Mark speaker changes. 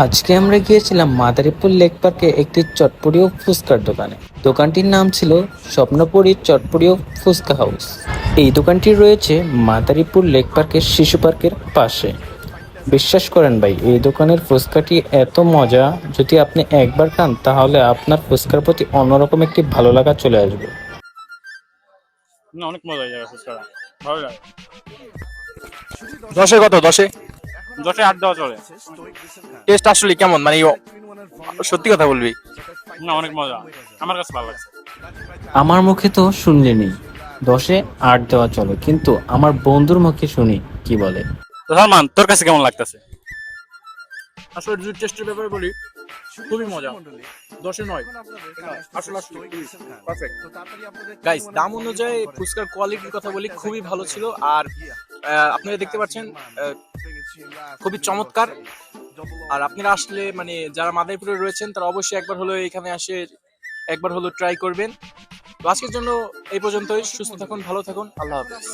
Speaker 1: আজকে আমরা গিয়েছিলাম মাদারীপুর লেক পার্কে একটি চটপটি ও ফুচকার দোকানে। দোকানটির নাম ছিল স্বপ্নপুরী চটপটি ও ফুচকা হাউস। এই দোকানটি রয়েছে মাদারীপুর লেক পার্কের শিশু পার্কের পাশে। বিশ্বাস করেন ভাই, এই দোকানের ফুচকাটি এত মজা, যদি আপনি একবার খান তাহলে আপনার ফুচকার প্রতি অন্যরকম একটি ভালো লাগা চলে আসবে।
Speaker 2: না, অনেক মজা হয়ে যাবে ফুচকাটা। ভালো লাগে।
Speaker 3: 10-এ কত? 10-এ
Speaker 2: 10-এ 8 দেওয়া চলে।
Speaker 3: টেস্ট আসলে কেমন? মানে সত্যি কথা বলবি?
Speaker 2: না, অনেক মজা। আমার কাছে ভালো লাগছে।
Speaker 1: আমার মুখে তো শুনলেনি 10-এ 8 দেওয়া চলে, কিন্তু আমার বন্ধুর মুখে শুনি কি বলে।
Speaker 2: তো সালমান, তোর কাছে কেমন লাগতেছে? আসলে যদি টেস্টের ব্যাপারে বলি, খুবই মজা। 10-এ 9। আসলে পারফেক্ট।
Speaker 3: গাইস, দাম অনুযায়ী ফুচকার কোয়ালিটির কথা বলি, খুবই ভালো ছিল। আর আপনারা দেখতে পাচ্ছেন, খুবই চমৎকার। আর আপনারা আসলে মানে যারা মাদারীপুরে রয়েছেন তারা অবশ্যই একবার হলো এখানে আসে একবার হলো ট্রাই করবেন। তো আজকের জন্য এই পর্যন্তই। সুস্থ থাকুন, ভালো থাকুন, আল্লাহ হাফেজ।